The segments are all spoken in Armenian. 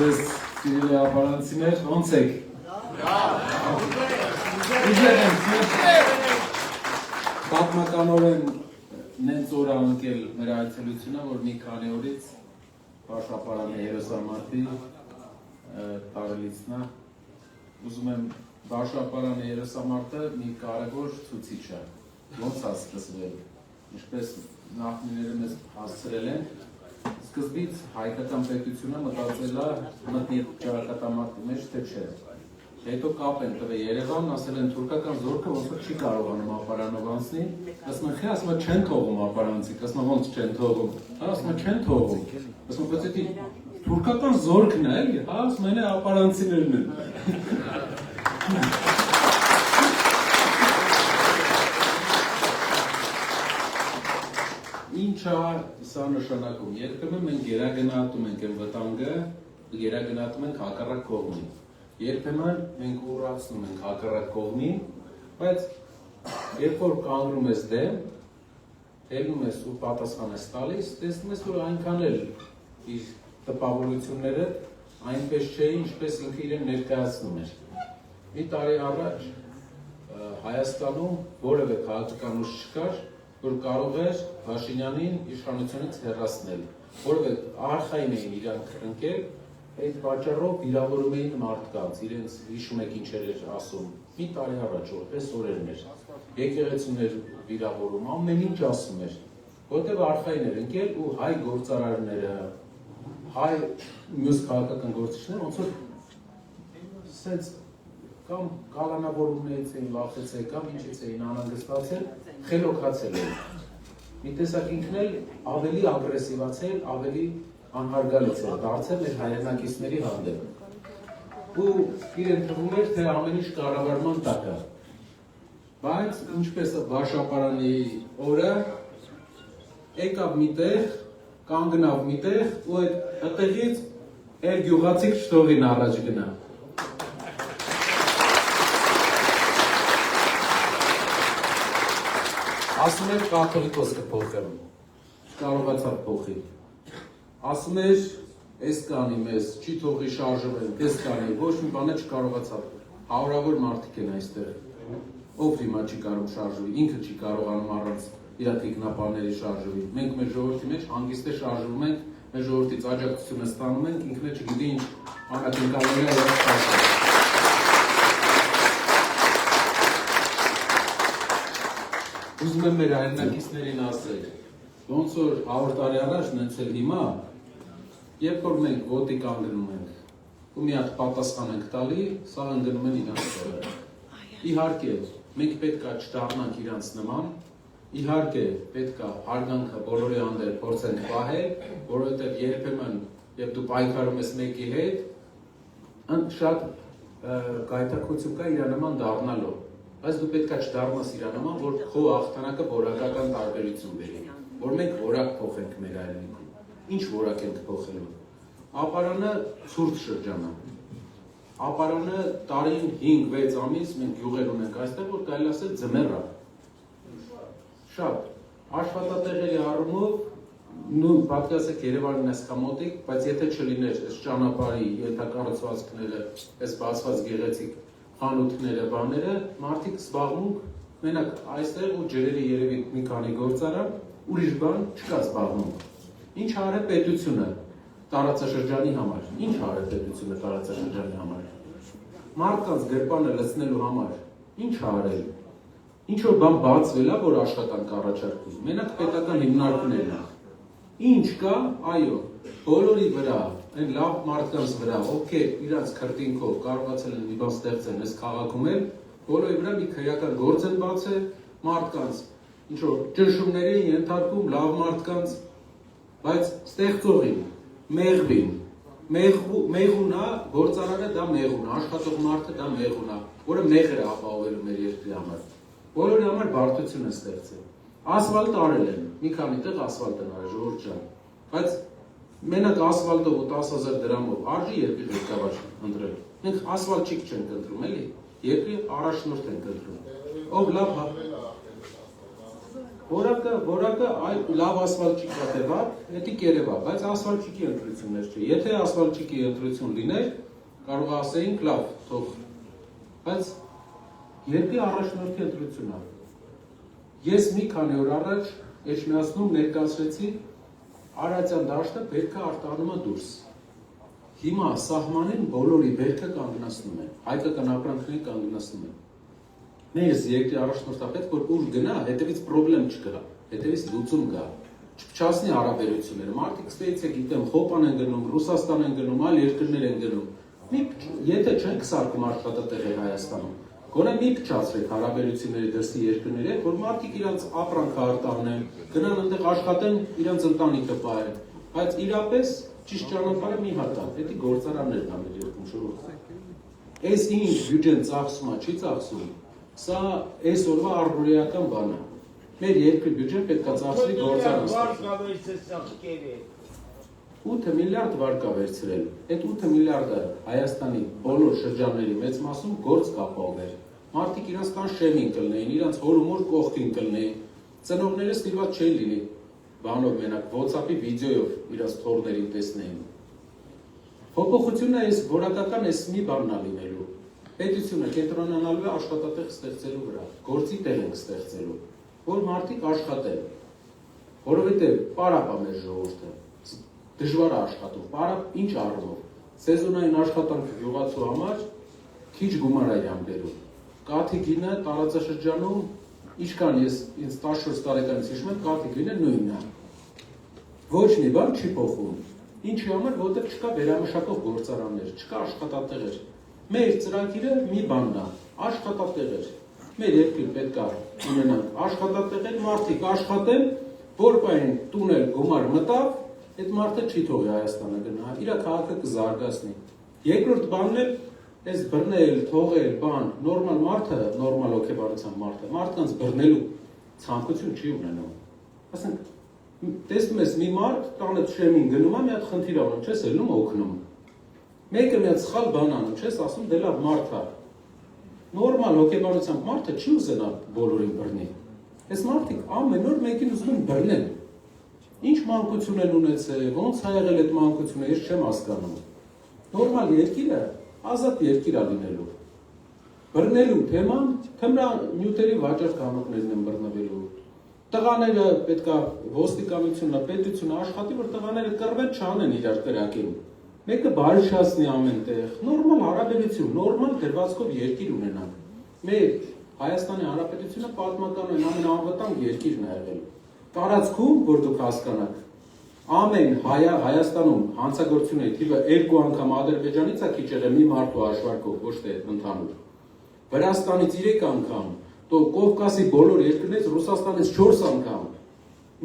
Ձեզ սիրելի ապարանցիներ, ոնց եք։ Պատմականորեն նենց օր անկել մեր այցելությունը, որ մի քանի օրից Բաշապարանի երեսամարտի տարելիցնա։ Ուզում եմ Բաշապարանի երեսամարտը մի կարևոր ցուցիչ է, ոնց է սկսվել, ինչպես նախնիները մեզ հասցրել են, սկզբից հայկական պետությունը մտածել է մտնի ճարակատամարտի մեջ, թե չէ։ Հետո կապ են տվել Երևան, ասել են թուրքական զորքը ոնց որ չի կարողանում ապարանով անցնի, ասում են, ասում են չեն թողում ապարանցիք, ասում են ոնց չեն թողում, ասում են չեն թողում, ասում են բայց էդի թուրքական զորքն է, էլի, ասում են ապարանցիներն են։ Ինչ է սա նշանակում, երբեմն մենք գերագնահատում ենք այն վտանգը, գերագնահատում ենք հակառակ կողմին, երբեմն մենք ուրացնում ենք հակառակ կողմին, բայց երբ որ կանգնում ես դեմ, ելնում ես ու պատասխան ես տալիս, տեսնում ես, որ այնքան էլ իր տպավորությունները այնպես չէին, ինչպես ինքը իրեն ներկայացնում էր։ Մի տարի առաջ Հայաստանում որևէ քաղաքական ուժ չկար, որ կարող էր Փաշինյանին իշխանությունից հեռացնել, որովհետև արխային էին իրանք ընկել, այդ պատճառով վիրավորում էին մարդկանց, իրենց հիշում եք ինչեր էր ասում, մի տարի առաջ որպես օրերն էր, եկեղեցուներ վիրավորում, ամեն ինչ ասում էր, որովհետև արխային էր ընկել ու հայ գործարարները, հայ մյուս քաղաքական գործիչները ոնց որ սենց կամ կալանավորումներից էին վախեցել, կամ ինչից էին անհանգստացել, խելոքացել էին։ Մի տեսակ ինքն էլ ավելի ագրեսիվացել, ավելի անհարգալից դարձել մեր հայրենակիցների հանդեպ։ Ու իրեն թվում էր, թե ամեն ինչ կառավարման տակ է։ Բայց ինչպես Բաշապարանի օրը եկավ միտեղ, կանգնավ միտեղ ու այդ այդտեղից էր գյուղացիք չթողին առաջ գնա։ Ասում էր կաթոլիկոս կփոխեմ, չկարողացավ փոխի։ Ասում էր, էս կանի մեզ, չի թողի շարժվենք, էս կանի, ոչ մի բան չկարողացավ։ Հարյուրավոր մարդիկ են այստեղ, ով հիմա չի կարող շարժվի, ինքը չի կարողանում առանց իր տիկնապաների շարժվի։ Մենք մեր ժողովրդի մեջ հանգիստ է շարժվում ենք, մեր ժողովրդից աջակցությունը ստանում ենք, ինքն էլ չգիտի ինչ անակնկալների է շարժվում։ Ուզում եմ մեր հայրենակիցներին ասել, ոնց որ 100 տարի առաջ նենց էլ հիմա, երբ որ մենք ոտի կանգնում ենք ու մի հատ պատասխան ենք տալի, սա ընկնում են իրանց տեղը։ Իհարկե, մենք պետք է չդառնանք իրանց նման, իհարկե պետք է հարգանքը բոլորի հանդեպ փորձենք պահել, որովհետև երբեմն երբ դու պայքարում ես մեկի հետ, շատ գայթակղություն կա իր նման դառնալու։ Բայց դու պետք է չդառնաս իր նման, որ քո հաղթանակը որակական տարբերություն բերի, որ մենք որակ փոխենք մեր հայրենիքում։ Ինչ որակ ենք փոխելու։ Ապարանը ցուրտ շրջան է։ Ապարանը տարին 5-6 ամիս մենք գյուղեր ունենք այստեղ, որ կարելի ասել ձմեռ է։ Շատ աշխատատեղերի առումով նույն պատկասեք Երևանն այսքան մոտիկ, բայց եթե չլիներ այս ճանապարհի ենթակառուցվածքները, այս բացված գեղեցիկ խանութները, բաները, մարդիկ զբաղմունք, մենակ այստեղ ու ջրերի երևի մի քանի գործարան, ուրիշ բան չկա զբաղմունք։ Ինչ արել պետությունը տարածաշրջանի համար, ինչ արել պետությունը տարածաշրջանի համար, մարդկանց գրպանը լցնելու համար, ինչ արել, ինչ որ բան բացվել է, որ աշխատանք առաջարկում, մենակ պետական հիմնարկներն են, ինչ կա, այո, բոլորի վրա, այն լավ մարդկանց վրա, ովքեր իրանց քրտինքով կարողացել են մի բան ստեղծել այս քաղաքում էլ, բոլորի վրա մի քրեական գործ են բացել, մարդկանց, ինչ որ ճնշումների են ենթարկում, լավ մարդկանց, բայց ստեղծողին, մեղվին, մեղուն է, գործարարը դա մեղուն է, աշխատող մարդը դա մեղուն է, որը մեղր է ապահովելու մեր երկրի համար, բոլորի համար բարդություն է ստեղծել, ասֆալտ արել են, մի քանի տեղ ասֆալտ են արել, ժողովուրդ ջան, բայց մենակ ասֆալտով ու 10,000 դրամով արժի երկրի ղեկավար ընտրել։ Մենք ասֆալտչիկ չենք ընտրում, էլի, երկրի առաջնորդ ենք ընտրում, ով լավ Որակը լավ ասֆալտչիկ կատեղա, էդի կերևա, բայց ասֆալտչիկի ընտրություններ չէ։ Եթե ասֆալտչիկի ընտրություն լիներ, կարող ասեինք լավ, թող, բայց երկրի առաջնորդի ընտրությունն է։ Ես մի քանի օր առաջ Էջմիածնում ներկայացրեցի Արարատյան դաշտը բերքը արտանում է դուրս։ Հիմա սահմանին բոլորի բերքը կանգնացնում են, հայկական ապրանքներին կանգնացնում են։ Մեզ երկրի առաջնորդը պետք որ ուր գնա, հետևից պրոբլեմ չկա, հետևից լուծում գա։ Չփչացնի հարաբերությունները։ Մարդիկ ստեյց է գիտեմ, Խոպան են գնում, Ռուսաստան են գնում, այլ երկրներ են գնում։ Եթե չենք սարքում աշխատատեղեր Հայաստանում, գոնե մի փչացրեք հարաբերությունների դրսի երկրների հետ, որ մարդիկ իրանց ապրանքը արտանեն, գնան այնտեղ աշխատեն, իրանց ընտանիքը պահեն, բայց իրապես ճիշտ ճանապարհը մի հատ է, դա գործարաններն են մեր երկրում շուրջ։ Այս ինչ բյուջեն ծախսում է, չի ծախսում, սա այսօրվա առօրեական բան է։ Մեր երկրի բյուջեն պետք է ծախսվի գործարան։ 8 միլիարդ վարկա վերցրել, այդ 8 միլիարդը Հայաստանի բոլոր շրջանների մեծ մասում գործ կապավեր։ Մարդիկ իրանց կան շեմին կլնեին, իրանց հորումոր կողքին կլնեին, ծնողները ստիպված չէին լինի, բանով մենակ, WhatsApp-ի վիդեոյով իրանց թորներին տեսնեին։ Փոփոխությունը այս որակական այս մի բանն է լինելու։ Պետությունը կենտրոնանալու է աշխատատեղ ստեղծելու վրա, գործի տեղ ենք ստեղծելու, որ մարդիկ աշխատեն, որովհետև պարապ է մեր ժողովուրդը։ Դժվար է աշխատում, պարապ ինչ առումով, սեզոնային աշխատանքը գյուղացու համար քիչ գումար է իրան բերում։ Կաթի գինը տարածաշրջանում ինչքան ես ինձ 14 տարեկանից հիշում եմ, կաթի գինը նույնն է։ Ոչ մի բան չի փոխվում։ Ինչի համար, որտեղ չկա վերամշակող գործարաններ, չկա աշխատատեղեր։ Մեր ծրագիրը մի բանն է, աշխատատեղեր։ Մեր երկրին պետք է ունենանք աշխատատեղեր, մարդիկ աշխատեն, որ բան տունել գումար մտավ, այդ մարդը չի թողի Հայաստանը գնա, իր քաղաքը կզարգացնի։ Երկրորդ բանն է, այս բռնել, թողել, բան, նորմալ մարդը, նորմալ հոգեբանության մարդկանց բռնելու ցանկություն չի ունենում։ Ասենք, տեսնում ես մի մարդ, տանը շեմին գնում է, մի հատ խնդիր անում, չես ելնում օգնում։ Մեկը մի հատ սխալ բան անում, չես ասում, դե լավ մարդ է։ Նորմալ հոգեբանությամբ մարդը չի ուզենա բոլորին բռնի։ Այս մարդիկ ամեն օր մեկին ուզում են բռնել։ Ինչ մանկություն են ունեցել, ոնց ա եղել այդ մանկությունը, ես չեմ հասկանում։ Նորմալ երկիրը ազատ երկիր է լինելու։ Բռնելու թեման թմրանյութերի վաճառք համակներն են բռնվելու։ Տղաները պետքա ոստիկանությունը, պետությունը աշխատի, որ տղաները կռվեն չանեն իրար կրակին։ Մեկը բարիշացնի ամենտեղ, նորմալ հարաբերություն, նորմալ դրվածքով երկիր ունենանք։ Մեր Հայաստանի Հանրապետությունը պատմականորեն ամենաանվտանգ երկիրն է եղել։ Տարածքում, որ դուք հասկանաք, ամեն Հայաստանում հանցագործությունների թիվը 2 անգամ Ադրբեջանից է քիչ եղել մի մարդու հաշվարկով, ոչ թե ընդհանուր։ Վրաստանից 3 անգամ, Կովկասի բոլոր երկրներից Ռուսաստանից 4 անգամ։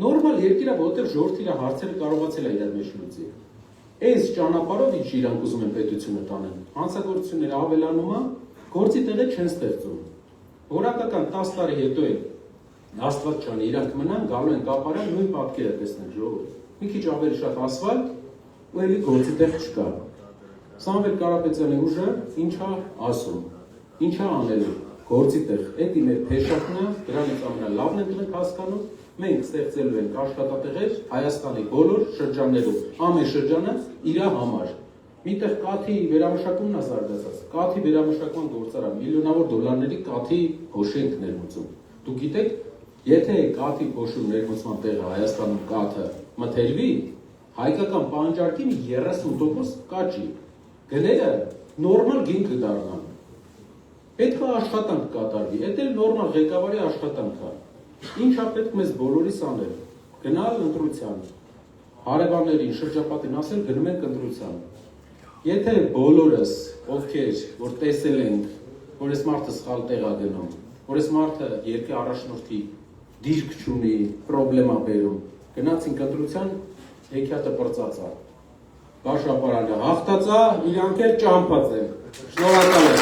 Նորմալ երկիր է, որտեղ ժողովուրդը իր հարցերը կարողացել է իրար մեջ լուծել։ Այս ճանապարհով ինչ իրանք ուզում են պետությունը տանեն։ Հանցագործությունները ավելանում է, գործի տեղը չեն ստեղծում։ Որակական 10 տարի հետո է Աստված ջան, իրանք մնան, գալու են կապարան, նույն պատկերը տեսնեն ժողովուրդ։ Մի քիչ ավելի շատ ասֆալտ, ու էլի գործի տեղ չկա։ Սամվել Կարապետյանի ուժը ինչա ասում, ինչա անելու, գործի տեղ, էդի մեր փեշակն է, դրանից ամենալավն ենք մենք հասկանում, մենք ստեղծելու ենք աշխատատեղեր Հայաստանի բոլոր շրջաններում, ամեն շրջանը իր համար։ Միտեղ կաթի վերամշակումն է զարգացած, կաթի վերամշակման գործարան, միլիոնավոր դոլարների կաթի փոշենք ներմուծում։ Դուք գիտեք, եթե կաթի փոշում ներմուծման տեղը Հայաստանում կաթը մթերվի, հայկական պահանջարկի 30% կաճի, գները նորմալ գին կդառնան։ Պետք է աշխատանք կատարվի, դա էլ նորմալ ղեկավարի աշխատանք է։ Ինչա պետք մեզ բոլորիս անել, գնալ ընտրության, հարևաններին, շրջապատին ասել գնում ենք ընտրության։ Եթե բոլորս, ովքեր որ տեսել ենք, որ այս մարդը սխալ տեղ է գնում, որ այս մարդը երկրի առաջնորդի դիրք չունի, պրոբլեմա բերում, գնացինք ընտրության, հեքիաթը պրծած է, Բաշապարանը հաղթած է, իրանք էլ ճամփած են։ Շնորհակալ եմ։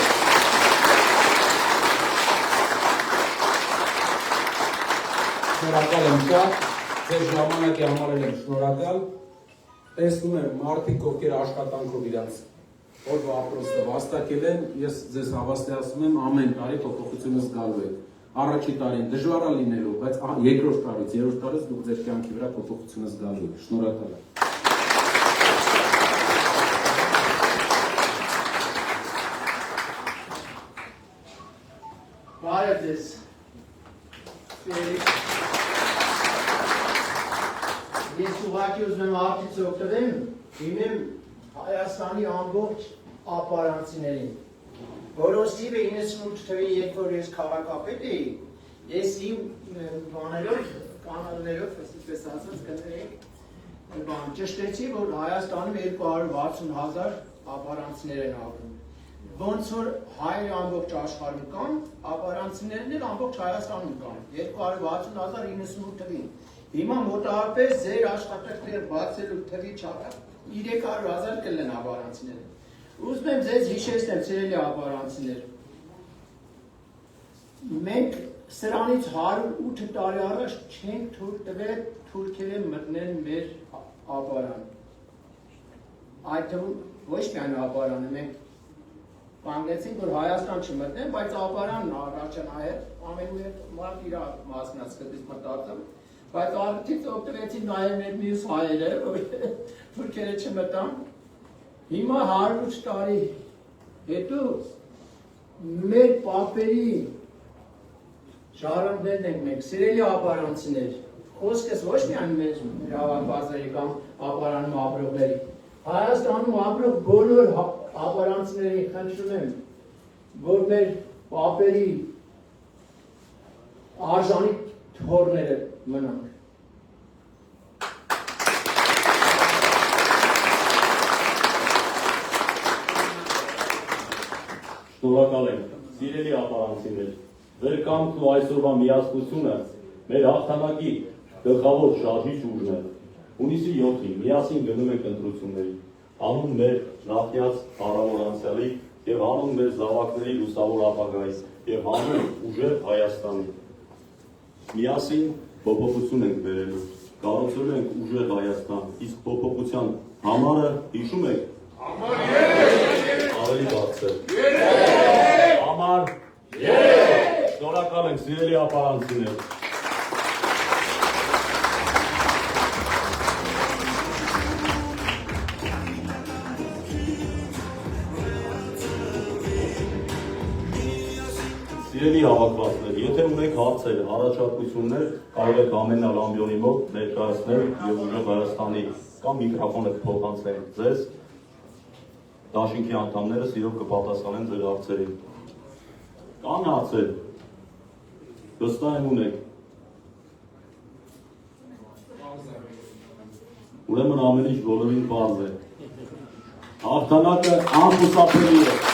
Շնորհակալ եմ շատ, ձեր ժամանակի համար եմ շնորհակալ։ Տեսնում եմ մարդիկ, ովքեր աշխատանքով իրանց օրվա ապրոստը վաստակել են, ես ձեզ հավաստիացնում եմ ամեն տարի փոփոխությունը զգալու է։ առաջի տարին դժվար է լինելու, բայց երկրորդ տարուց, երրորդ տարուց դուք ձեր կյանքի վրա փոփոխություն զգալու եք։ Շնորհակալ եմ։ Բարև ձեզ։ Ես ուղղակի ուզում եմ արդից օգտվեմ, դիմեմ Հայաստանի ամբողջ ապարանցիներին, որոնց թիվը 98 թվի, երբ որ ես քաղաքապետ էի, ես իմ բաներով, կանալներով, այսպես ասած, ճշտեցի, որ Հայաստանում 260,000 ապարանցիներ են ապրում։ Ոնց որ հայերը ամբողջ աշխարհում կան, ապարանցիներն էլ ամբողջ Հայաստանում կան, 260,098 թվին։ Հիմա մոտավորապես ձեր աշխատանքներ բացելու թվի չափը 300,000 կլինեն ապարանցիները։ Ուզում եմ ձեզ հիշեցնեմ, սիրելի ապարանցիներ, մենք սրանից 108 տարի առաջ չենք թույլ տվել թուրքերը մտնեն մեր ապարան։ Այդ թվում ոչ միայն ապարանը, մենք բանգեցինք, որ Հայաստան չմտնեն, բայց ապարանն առաջանայր, ամենու հետ մարդ իր մասնած կտից մտածում, բայց արդից օգտվեցին նաև մեր մյուս հայերը, որ թուրքերը չմտան։ Հիմա 108 տարի հետո մեր պապերի ժառանգներն ենք մենք, սիրելի ապարանցիներ, խոսքս ոչ միայն մեր հավաքվածների կամ ապարանում ապրողների, Հայաստանում ապրող բոլոր ապարանցիներին խնդրում եմ, որ մեր պապերի արժանի թոռները մնանք։ Շնորհակալ ենք, սիրելի ապարանցիներ, ձեր կամքն ու այսօրվա միասնությունը մեր հաղթանակի գլխավոր շարժիչ ուժն է։ Հունիսի 7-ին միասին գնում ենք ընտրությունների, անուն մեր նախնյաց հարավոր անցյալի և անուն մեր զավակների լուսավոր ապագայի և անուն ուժեղ Հայաստանի։ Միասին փոփոխություն ենք բերելու, կառուցելու ենք ուժեղ Հայաստան, իսկ փոփոխության համարը հիշում եք։ Ավելի բարձր։ Համար 3։ Շնորհակալ ենք, սիրելի ապարանցիներ։ Սիրելի հավաքվածներ, եթե ունեք հարցեր, առաջարկություններ, կարող եք ամենալ ամբիոնի մոտ ներկայացնել և ուժեղ Հայաստանի կամ միկրոֆոնը կփոխանցենք ձեզ, դաշինքի անդամները սիրով կպատասխանեն ձեր հարցերին։ Կան հարցեր, վստահ եմ ունեք։ Ուրեմն ամեն ինչ բոլորին պարզ է։ Հաղթանակը անխուսափելի է։